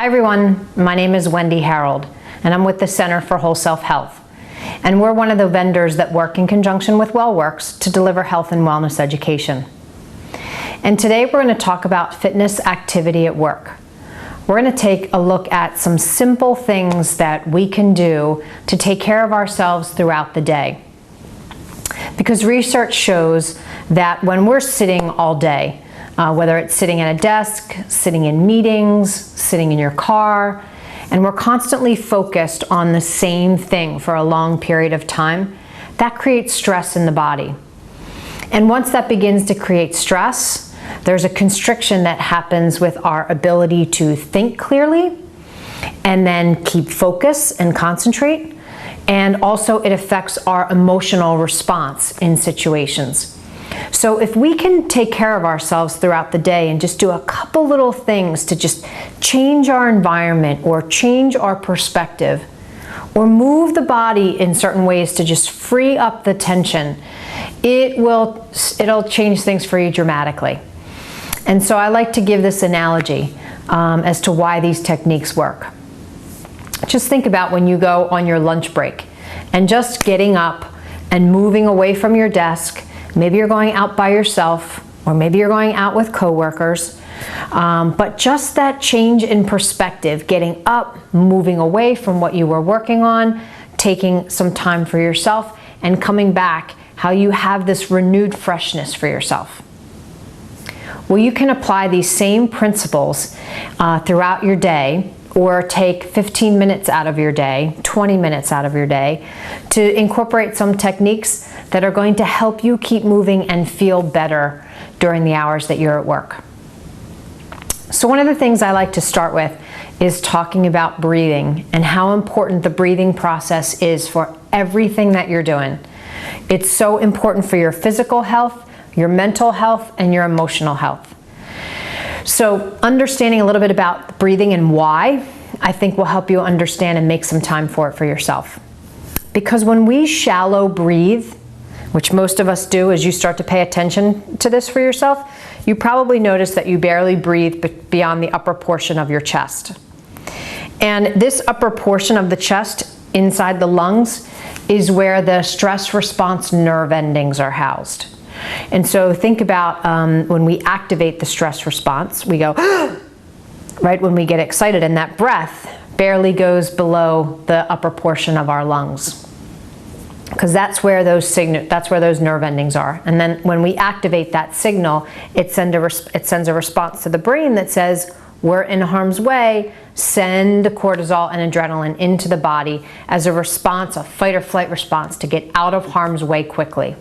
Hi everyone, my name is Wendy Harold and I'm with the Center for Whole Self Health. And we're one of the vendors that work in conjunction with WellWorks to deliver health and wellness education. And today we're going to talk about fitness activity at work. We're going to take a look at some simple things that we can do to take care of ourselves throughout the day. Because research shows that when we're sitting all day, whether it's sitting at a desk, sitting in meetings, sitting in your car, and we're constantly focused on the same thing for a long period of time, that creates stress in the body. And once that begins to create stress, there's a constriction that happens with our ability to think clearly and then keep focus and concentrate. And also it affects our emotional response in situations. So if we can take care of ourselves throughout the day and just do a couple little things to just change our environment or change our perspective or move the body in certain ways to just free up the tension, it'll change things for you dramatically. And so I like to give this analogy as to why these techniques work. Just think about when you go on your lunch break and just getting up and moving away from your desk. Maybe you're going out by yourself, or maybe you're going out with coworkers, but just that change in perspective, getting up, moving away from what you were working on, taking some time for yourself, and coming back, how you have this renewed freshness for yourself. Well, you can apply these same principles throughout your day, or take 15 minutes out of your day, 20 minutes out of your day, to incorporate some techniques that are going to help you keep moving and feel better during the hours that you're at work. So one of the things I like to start with is talking about breathing and how important the breathing process is for everything that you're doing. It's so important for your physical health, your mental health, and your emotional health. So understanding a little bit about breathing and why, I think will help you understand and make some time for it for yourself. Because when we shallow breathe, which most of us do as you start to pay attention to this for yourself, you probably notice that you barely breathe beyond the upper portion of your chest. And this upper portion of the chest inside the lungs is where the stress response nerve endings are housed. And so think about when we activate the stress response, we go, right when we get excited, and that breath barely goes below the upper portion of our lungs. Because that's where those nerve endings are. And then when we activate that signal, it sends a response to the brain that says, we're in harm's way, send cortisol and adrenaline into the body as a response, a fight or flight response to get out of harm's way quickly.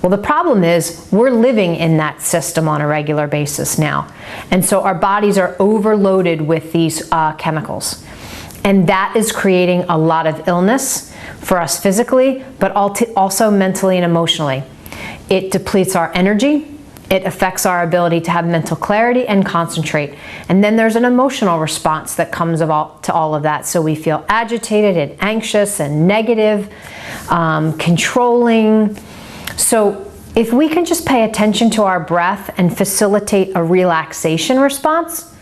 Well, the problem is we're living in that system on a regular basis now. And so our bodies are overloaded with these chemicals. And that is creating a lot of illness for us physically, but also mentally and emotionally. It depletes our energy. It affects our ability to have mental clarity and concentrate. And then there's an emotional response that comes to all of that. So we feel agitated and anxious and negative, controlling. So if we can just pay attention to our breath and facilitate a relaxation response,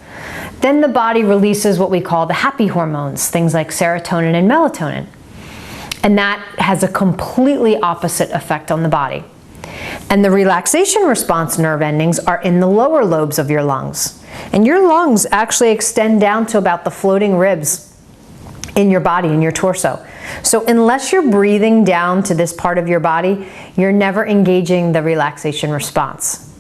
then the body releases what we call the happy hormones, things like serotonin and melatonin. And that has a completely opposite effect on the body. And the relaxation response nerve endings are in the lower lobes of your lungs. And your lungs actually extend down to about the floating ribs in your body, in your torso. So unless you're breathing down to this part of your body, you're never engaging the relaxation response.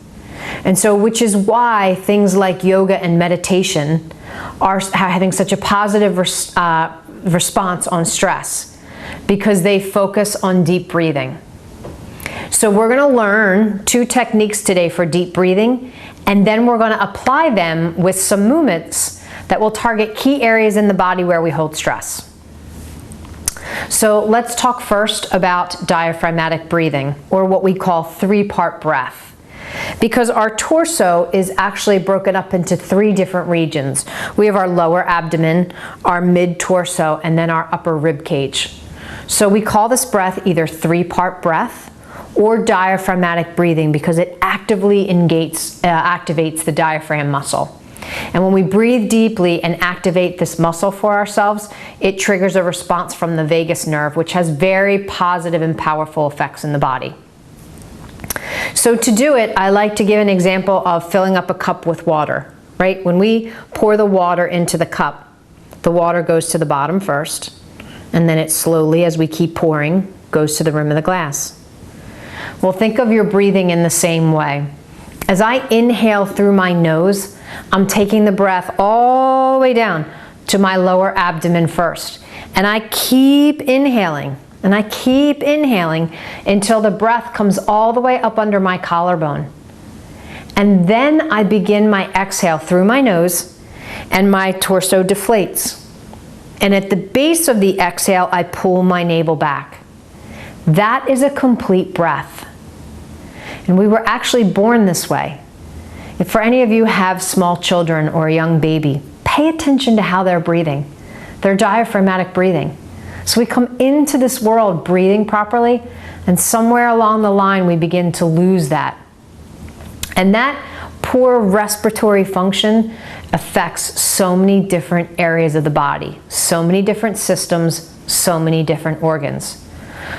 And so, which is why things like yoga and meditation are having such a positive response on stress, because they focus on deep breathing. So we're going to learn 2 techniques today for deep breathing, and then we're going to apply them with some movements that will target key areas in the body where we hold stress. So let's talk first about diaphragmatic breathing, or what we call 3-part breath. Because our torso is actually broken up into 3 different regions. We have our lower abdomen, our mid-torso, and then our upper rib cage. So we call this breath either 3-part breath or diaphragmatic breathing because it actively activates the diaphragm muscle. And when we breathe deeply and activate this muscle for ourselves, it triggers a response from the vagus nerve, which has very positive and powerful effects in the body. So to do it, I like to give an example of filling up a cup with water, right? When we pour the water into the cup, the water goes to the bottom first, and then it slowly, as we keep pouring, goes to the rim of the glass. Well, think of your breathing in the same way. As I inhale through my nose, I'm taking the breath all the way down to my lower abdomen first. And I keep inhaling, and I keep inhaling until the breath comes all the way up under my collarbone. And then I begin my exhale through my nose, and my torso deflates. And at the base of the exhale, I pull my navel back. That is a complete breath. And we were actually born this way. If for any of you have small children or a young baby, pay attention to how they're breathing. They're diaphragmatic breathing. So we come into this world breathing properly, and somewhere along the line we begin to lose that. And that poor respiratory function affects so many different areas of the body, so many different systems, so many different organs.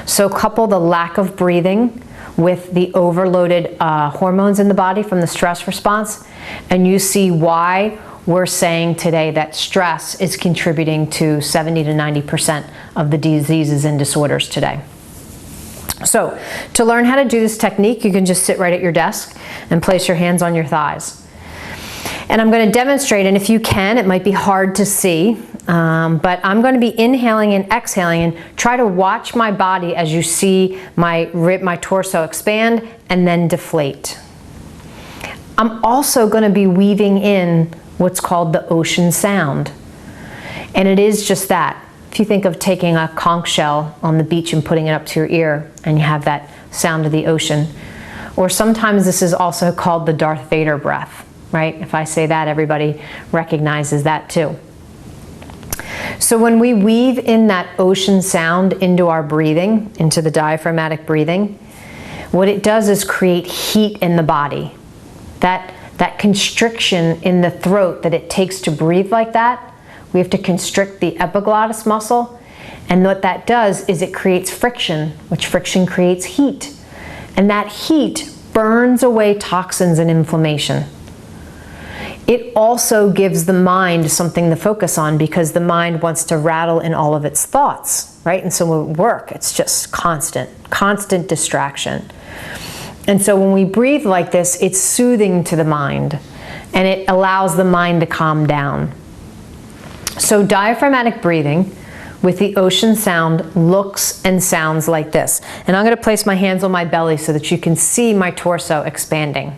So couple the lack of breathing with the overloaded hormones in the body from the stress response, and you see why we're saying today that stress is contributing to 70 to 90% of the diseases and disorders today. So to learn how to do this technique, you can just sit right at your desk and place your hands on your thighs. And I'm going to demonstrate, and if you can, it might be hard to see, but I'm going to be inhaling and exhaling, and try to watch my body as you see my torso expand and then deflate. I'm also going to be weaving in what's called the ocean sound. And it is just that. If you think of taking a conch shell on the beach and putting it up to your ear, and you have that sound of the ocean. Or sometimes this is also called the Darth Vader breath, right? If I say that, everybody recognizes that too. So when we weave in that ocean sound into our breathing, into the diaphragmatic breathing, what it does is create heat in the body. That constriction in the throat that it takes to breathe like that, we have to constrict the epiglottis muscle. And what that does is it creates friction, which friction creates heat. And that heat burns away toxins and inflammation. It also gives the mind something to focus on, because the mind wants to rattle in all of its thoughts, right? And so when we work, it's just constant distraction. And so when we breathe like this, it's soothing to the mind, and it allows the mind to calm down. So diaphragmatic breathing with the ocean sound looks and sounds like this. And I'm going to place my hands on my belly so that you can see my torso expanding.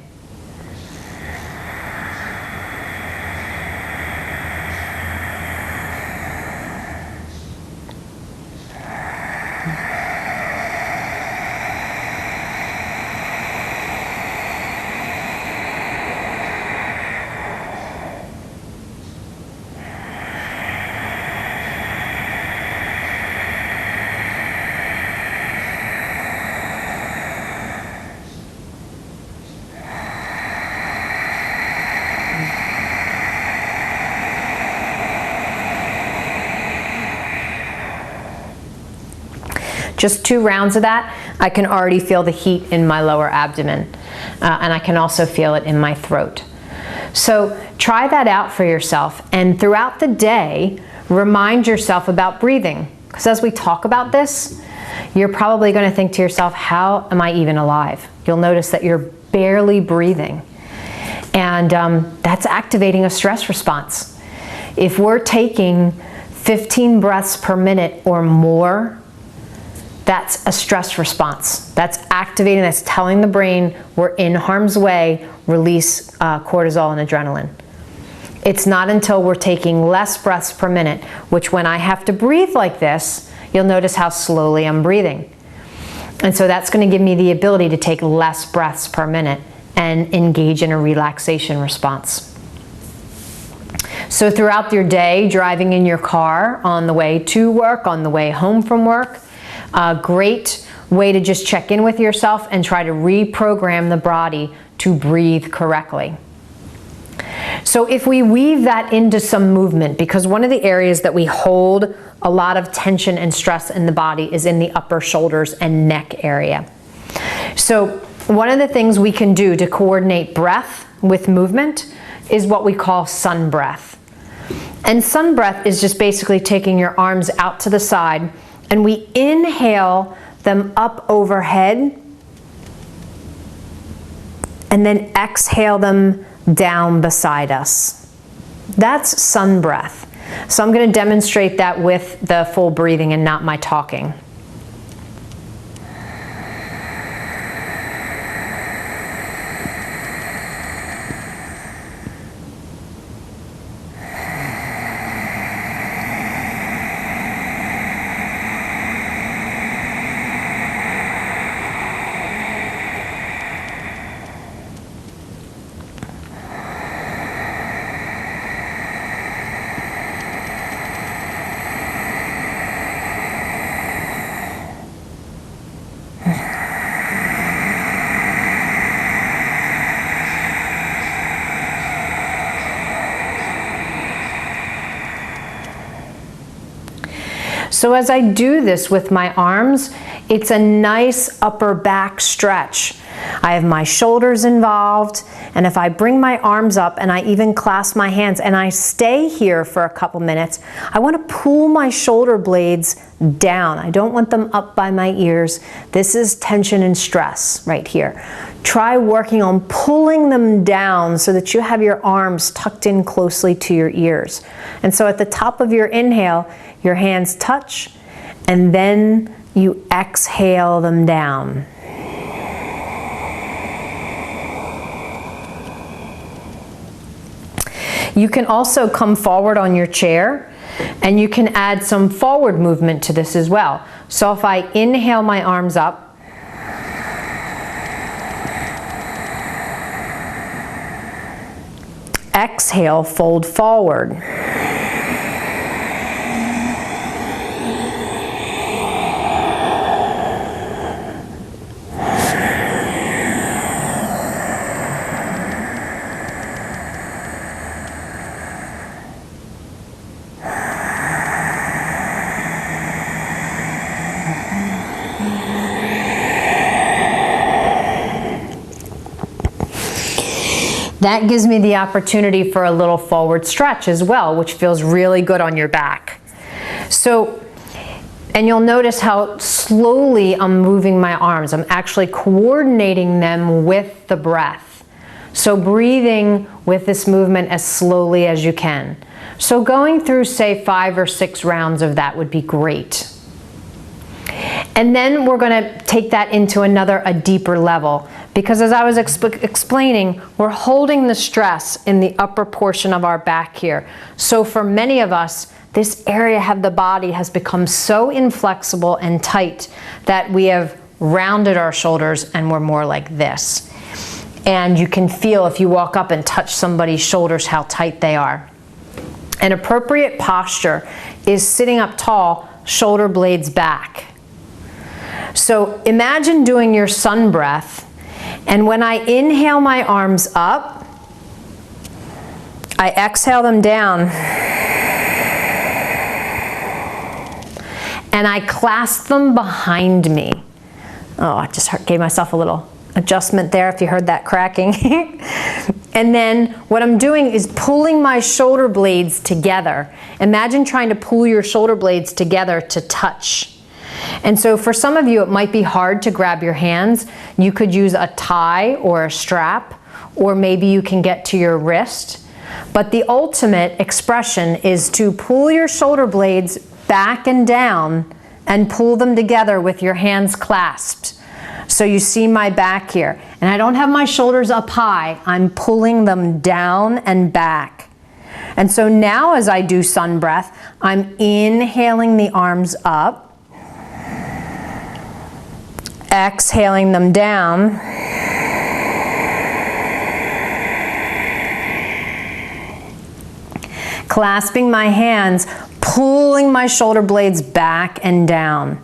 Just 2 rounds of that, I can already feel the heat in my lower abdomen, and I can also feel it in my throat. So try that out for yourself, and throughout the day, remind yourself about breathing. Because as we talk about this, you're probably going to think to yourself, how am I even alive? You'll notice that you're barely breathing, and that's activating a stress response. If we're taking 15 breaths per minute or more, that's a stress response. That's activating, that's telling the brain we're in harm's way, release cortisol and adrenaline. It's not until we're taking less breaths per minute, which when I have to breathe like this, you'll notice how slowly I'm breathing. And so that's going to give me the ability to take less breaths per minute and engage in a relaxation response. So throughout your day, driving in your car, on the way to work, on the way home from work, a great way to just check in with yourself and try to reprogram the body to breathe correctly. So if we weave that into some movement, because one of the areas that we hold a lot of tension and stress in the body is in the upper shoulders and neck area. So one of the things we can do to coordinate breath with movement is what we call sun breath. And sun breath is just basically taking your arms out to the side, and we inhale them up overhead and then exhale them down beside us. That's sun breath. So I'm going to demonstrate that with the full breathing and not my talking. So as I do this with my arms, it's a nice upper back stretch. I have my shoulders involved, and if I bring my arms up and I even clasp my hands and I stay here for a couple minutes, I want to pull my shoulder blades down. I don't want them up by my ears. This is tension and stress right here. Try working on pulling them down so that you have your arms tucked in closely to your ears. And so at the top of your inhale, your hands touch, and then you exhale them down. You can also come forward on your chair, and you can add some forward movement to this as well. So if I inhale my arms up, exhale, fold forward. That gives me the opportunity for a little forward stretch as well, which feels really good on your back. So, and you'll notice how slowly I'm moving my arms. I'm actually coordinating them with the breath. So breathing with this movement as slowly as you can. So going through, say, 5 or 6 rounds of that would be great. And then we're going to take that into a deeper level, because as I was explaining, we're holding the stress in the upper portion of our back here. So for many of us, this area of the body has become so inflexible and tight that we have rounded our shoulders and we're more like this. And you can feel if you walk up and touch somebody's shoulders how tight they are. An appropriate posture is sitting up tall, shoulder blades back. So imagine doing your sun breath, and when I inhale my arms up, I exhale them down, and I clasp them behind me. Oh, I just gave myself a little adjustment there if you heard that cracking. And then what I'm doing is pulling my shoulder blades together. Imagine trying to pull your shoulder blades together to touch. And so for some of you, it might be hard to grab your hands. You could use a tie or a strap, or maybe you can get to your wrist. But the ultimate expression is to pull your shoulder blades back and down and pull them together with your hands clasped. So you see my back here. And I don't have my shoulders up high. I'm pulling them down and back. And so now as I do sun breath, I'm inhaling the arms up, exhaling them down, clasping my hands, pulling my shoulder blades back and down.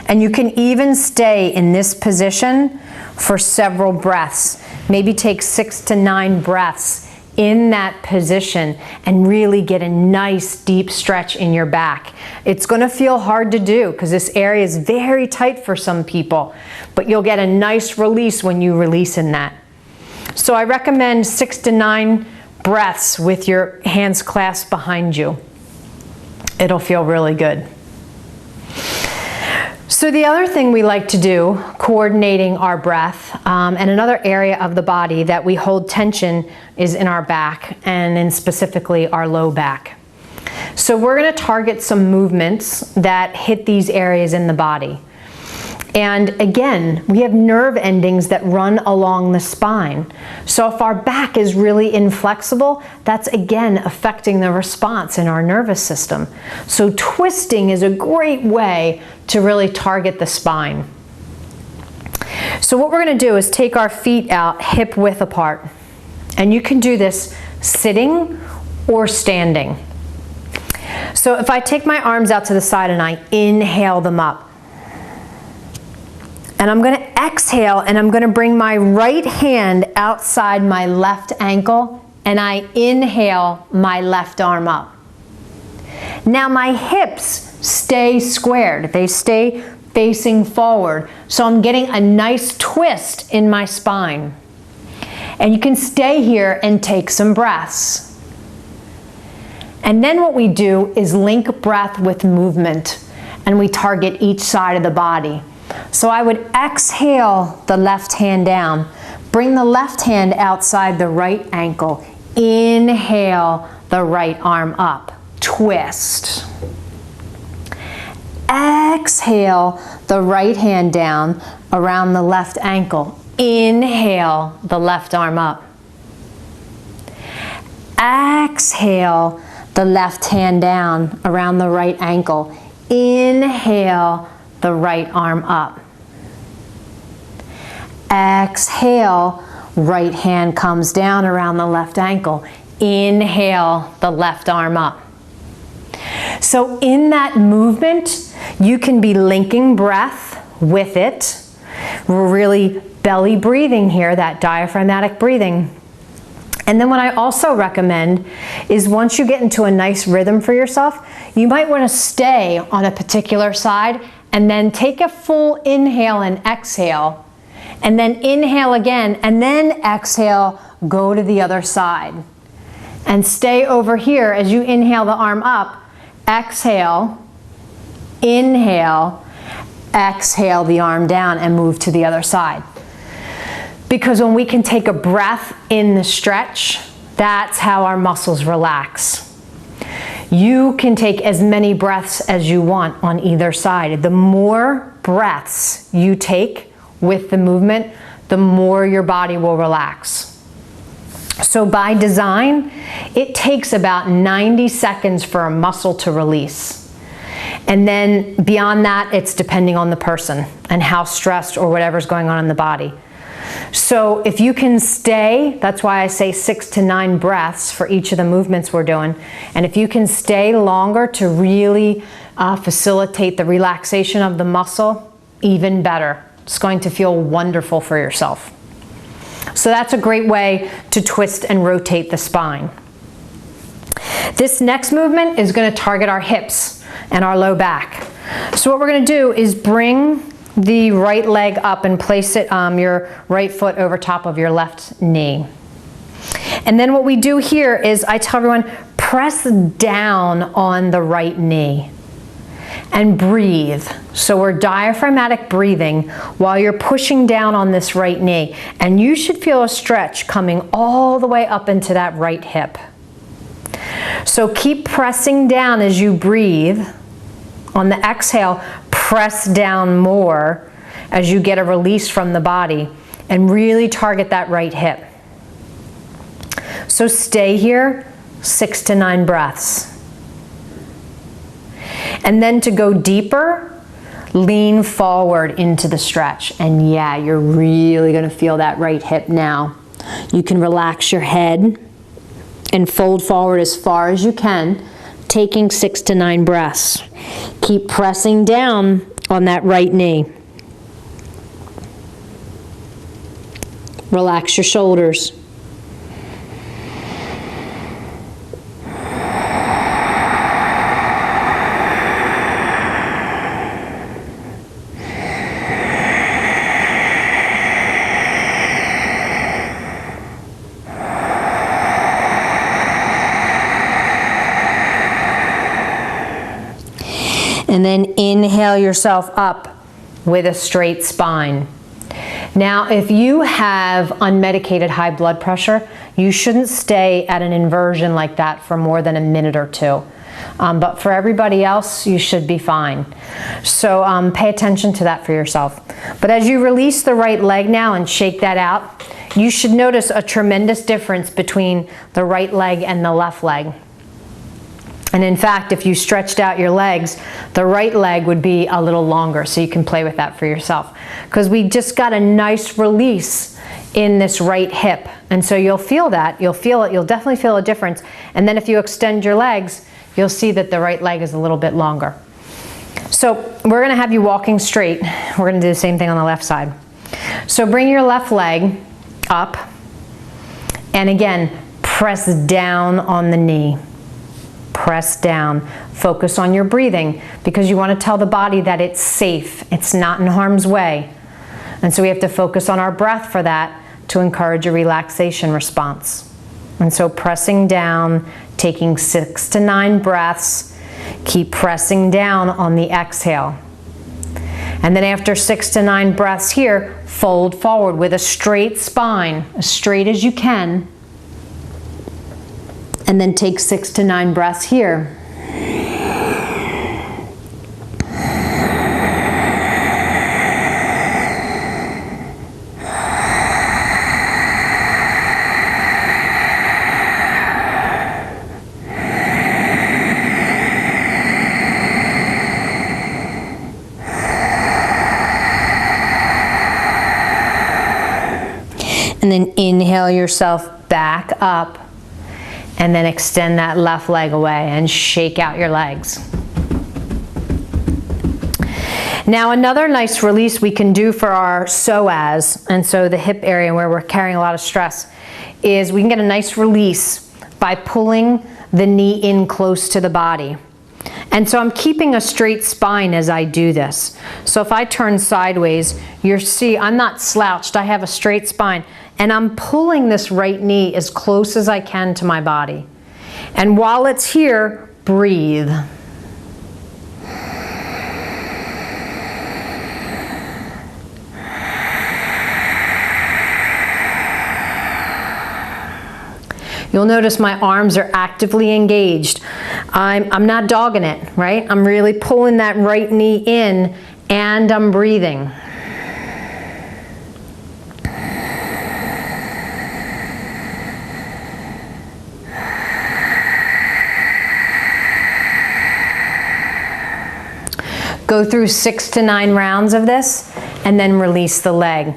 And you can even stay in this position for several breaths. Maybe take 6 to 9 breaths in that position and really get a nice deep stretch in your back. It's going to feel hard to do because this area is very tight for some people, but you'll get a nice release when you release in that. So I recommend 6 to 9 breaths with your hands clasped behind you. It'll feel really good. So the other thing we like to do, coordinating our breath, and another area of the body that we hold tension is in our back, and in specifically our low back. So we're going to target some movements that hit these areas in the body. And again, we have nerve endings that run along the spine. So if our back is really inflexible, that's again affecting the response in our nervous system. So twisting is a great way to really target the spine. So what we're going to do is take our feet out hip width apart. And you can do this sitting or standing. So if I take my arms out to the side and I inhale them up, and I'm going to exhale and I'm going to bring my right hand outside my left ankle and I inhale my left arm up. Now my hips stay squared. They stay facing forward. So I'm getting a nice twist in my spine. And you can stay here and take some breaths. And then what we do is link breath with movement and we target each side of the body. So I would exhale the left hand down, bring the left hand outside the right ankle, inhale the right arm up, twist. Exhale the right hand down around the left ankle, inhale the left arm up. Exhale the left hand down around the right ankle, inhale the right arm up. Exhale, right hand comes down around the left ankle. Inhale the left arm up. So in that movement, you can be linking breath with it. We're really belly breathing here, that diaphragmatic breathing. And then what I also recommend is once you get into a nice rhythm for yourself, you might want to stay on a particular side and then take a full inhale and exhale, and then inhale again, and then exhale, go to the other side. And stay over here as you inhale the arm up, exhale, inhale, exhale the arm down and move to the other side. Because when we can take a breath in the stretch, that's how our muscles relax. You can take as many breaths as you want on either side. The more breaths you take with the movement, the more your body will relax. So by design, it takes about 90 seconds for a muscle to release. And then beyond that, it's depending on the person and how stressed or whatever's going on in the body. So if you can stay, that's why I say 6 to 9 breaths for each of the movements we're doing. And if you can stay longer to really facilitate the relaxation of the muscle, even better. It's going to feel wonderful for yourself. So that's a great way to twist and rotate the spine. This next movement is going to target our hips and our low back. So what we're going to do is bring the right leg up and place it, your right foot over top of your left knee. And then what we do here is I tell everyone, press down on the right knee and breathe. So we're diaphragmatic breathing while you're pushing down on this right knee. And you should feel a stretch coming all the way up into that right hip. So keep pressing down as you breathe. On the exhale, press down more as you get a release from the body and really target that right hip. So stay here, 6 to 9 breaths. And then to go deeper, lean forward into the stretch. And yeah, you're really going to feel that right hip now. You can relax your head and fold forward as far as you can, taking 6 to 9 breaths. Keep pressing down on that right knee. Relax your shoulders. And then inhale yourself up with a straight spine. Now, if you have unmedicated high blood pressure, you shouldn't stay at an inversion like that for more than a minute or two. But for everybody else, you should be fine. So pay attention to that for yourself. But as you release the right leg now and shake that out, you should notice a tremendous difference between the right leg and the left leg. And in fact, if you stretched out your legs, the right leg would be a little longer, so you can play with that for yourself. Because we just got a nice release in this right hip. And so you'll feel that, you'll feel it, you'll definitely feel a difference. And then if you extend your legs, you'll see that the right leg is a little bit longer. So we're gonna have you walking straight. We're gonna do the same thing on the left side. So bring your left leg up, and again, press down on the knee. Press down. Focus on your breathing, because you want to tell the body that it's safe, it's not in harm's way. And so we have to focus on our breath for that to encourage a relaxation response. And so pressing down, taking 6 to 9 breaths, keep pressing down on the exhale. And then after 6 to 9 breaths here, fold forward with a straight spine, as straight as you can. And then take 6 to 9 breaths here. And then inhale yourself back up. And then extend that left leg away and shake out your legs. Now another nice release we can do for our psoas, and so the hip area where we're carrying a lot of stress, is we can get a nice release by pulling the knee in close to the body. And so I'm keeping a straight spine as I do this. So if I turn sideways, you'll see I'm not slouched, I have a straight spine. And I'm pulling this right knee as close as I can to my body. And while it's here, breathe. You'll notice my arms are actively engaged. I'm not dogging it, right? I'm really pulling that right knee in, and I'm breathing. Go through 6 to 9 rounds of this, and then release the leg.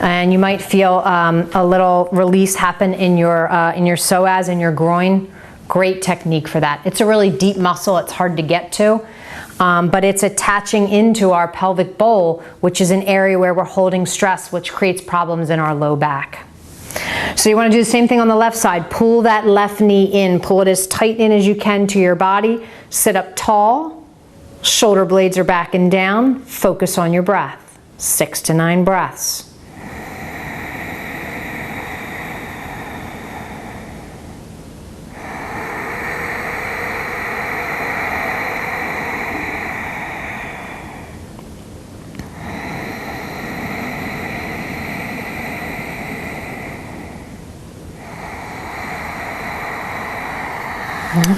And you might feel a little release happen in your psoas, in your groin. Great technique for that. It's a really deep muscle. It's hard to get to, but it's attaching into our pelvic bowl, which is an area where we're holding stress, which creates problems in our low back. So you want to do the same thing on the left side. Pull that left knee in. Pull it as tight in as you can to your body. Sit up tall. Shoulder blades are back and down. Focus on your breath. 6 to 9 breaths.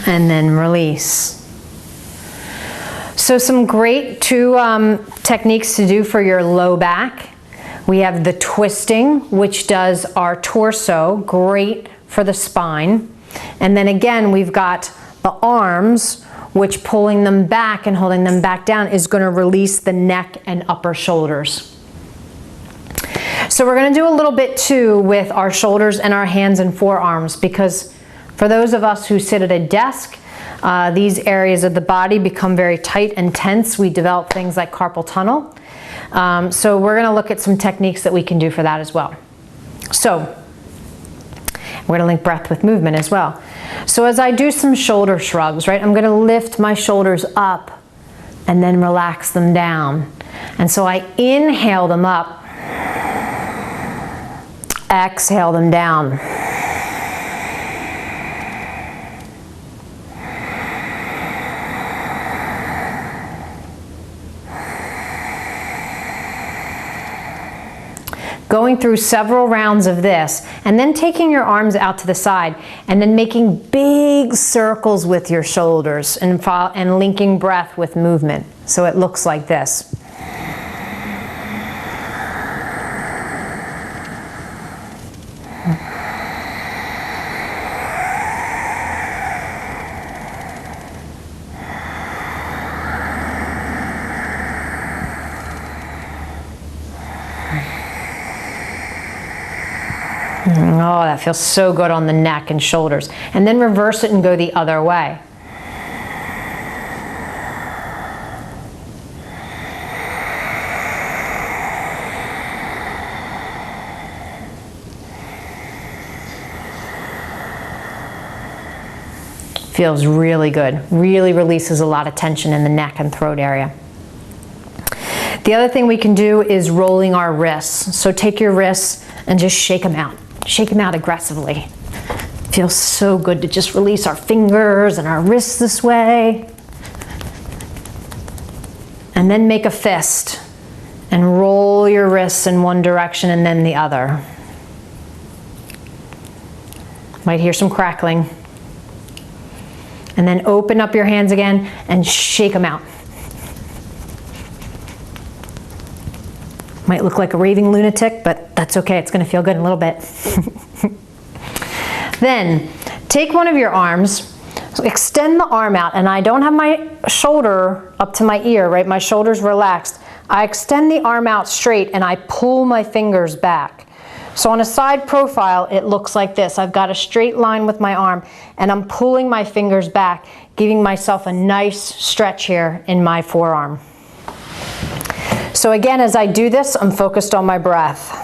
And then release. So some great techniques to do for your low back. We have the twisting, which does our torso, great for the spine. And then again, we've got the arms, which pulling them back and holding them back down is going to release the neck and upper shoulders. So we're going to do a little bit too with our shoulders and our hands and forearms, because for those of us who sit at a desk, these areas of the body become very tight and tense. We develop things like carpal tunnel. So we're going to look at some techniques that we can do for that as well. So we're going to link breath with movement as well. So as I do some shoulder shrugs, right, I'm going to lift my shoulders up and then relax them down. And so I inhale them up, exhale them down. going through several rounds of this, and then taking your arms out to the side, and then making big circles with your shoulders and linking breath with movement. So it looks like this. Oh, that feels so good on the neck and shoulders. And then reverse it and go the other way. Feels really good. Really releases a lot of tension in the neck and throat area. The other thing we can do is rolling our wrists. So take your wrists and just shake them out. Shake them out aggressively. Feels so good to just release our fingers and our wrists this way. And then make a fist and roll your wrists in one direction and then the other. Might hear some crackling. And then open up your hands again and shake them out. Might look like a raving lunatic, but that's okay. It's going to feel good in a little bit. Then take one of your arms, extend the arm out, and I don't have my shoulder up to my ear, right? My shoulder's relaxed. I extend the arm out straight and I pull my fingers back. So on a side profile, it looks like this. I've got a straight line with my arm and I'm pulling my fingers back, giving myself a nice stretch here in my forearm. So again, as I do this, I'm focused on my breath.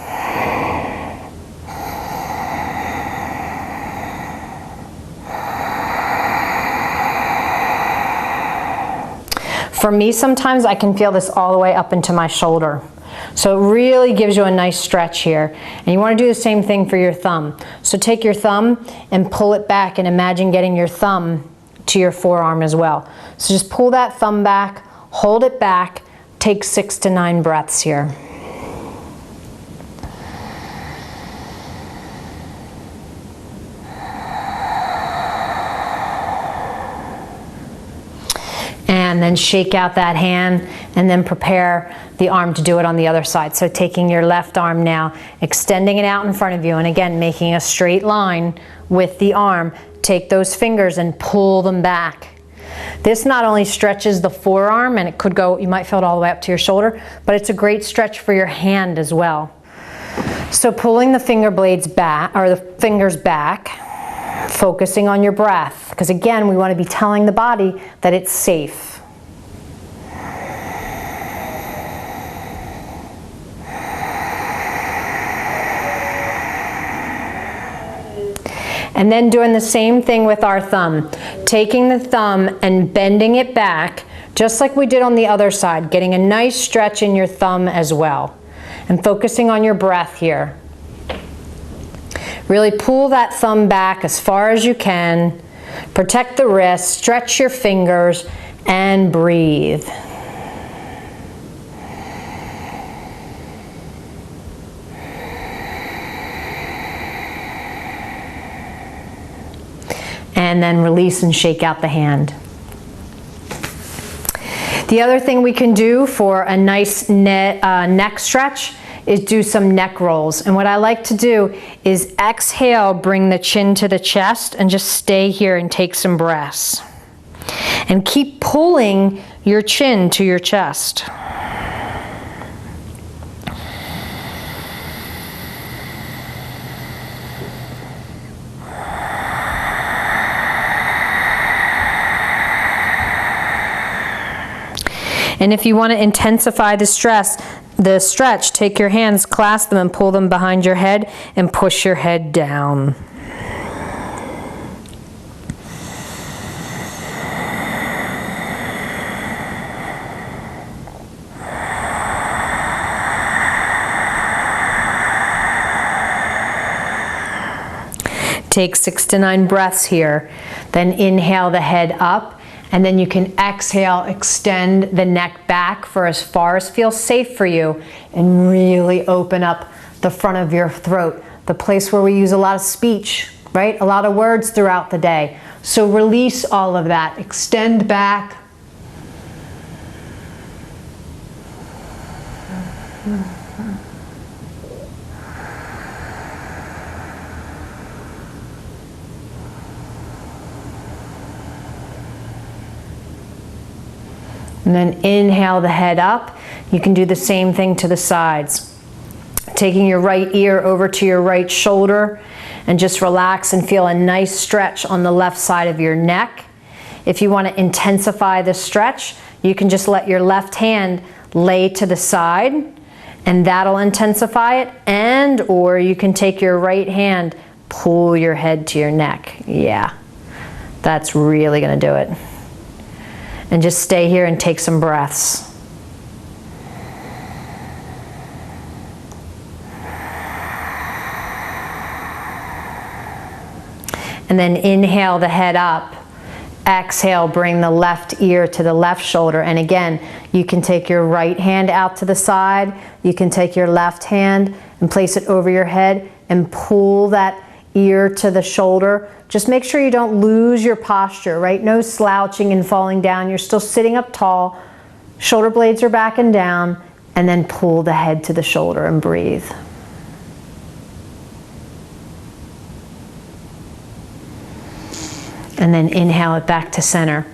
For me, sometimes I can feel this all the way up into my shoulder. So it really gives you a nice stretch here. And you want to do the same thing for your thumb. So take your thumb and pull it back and imagine getting your thumb to your forearm as well. So just pull that thumb back, hold it back, take 6 to 9 breaths here. And then shake out that hand and then prepare the arm to do it on the other side. So taking your left arm now, extending it out in front of you, and again making a straight line with the arm. Take those fingers and pull them back. This not only stretches the forearm, and it could go, you might feel it all the way up to your shoulder, but it's a great stretch for your hand as well. So pulling the finger blades back, or the fingers back, focusing on your breath, because again, we want to be telling the body that it's safe. And then doing the same thing with our thumb. Taking the thumb and bending it back, just like we did on the other side, getting a nice stretch in your thumb as well. And focusing on your breath here. Really pull that thumb back as far as you can. Protect the wrist, stretch your fingers, and breathe. And then release and shake out the hand. The other thing we can do for a nice neck stretch is do some neck rolls. And what I like to do is exhale, bring the chin to the chest, and just stay here and take some breaths. And keep pulling your chin to your chest. And if you want to intensify the stretch, take your hands, clasp them, and pull them behind your head and push your head down. Take 6 to 9 breaths here. Then inhale the head up. And then you can exhale, extend the neck back for as far as feels safe for you, and really open up the front of your throat, the place where we use a lot of speech, right? A lot of words throughout the day. So release all of that. Extend back. And then inhale the head up. You can do the same thing to the sides. Taking your right ear over to your right shoulder and just relax and feel a nice stretch on the left side of your neck. If you want to intensify the stretch, you can just let your left hand lay to the side and that'll intensify it. And or you can take your right hand, pull your head to your neck. Yeah, that's really going to do it. And just stay here and take some breaths. And then inhale the head up. Exhale, bring the left ear to the left shoulder. And again, you can take your right hand out to the side. You can take your left hand and place it over your head and pull that ear to the shoulder. Just make sure you don't lose your posture, right? No slouching and falling down. You're still sitting up tall. Shoulder blades are back and down. And then pull the head to the shoulder and breathe. And then inhale it back to center.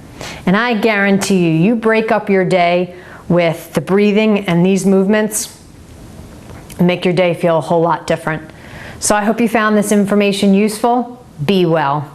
And I guarantee you, you break up your day with the breathing and these movements, make your day feel a whole lot different. So I hope you found this information useful. Be well.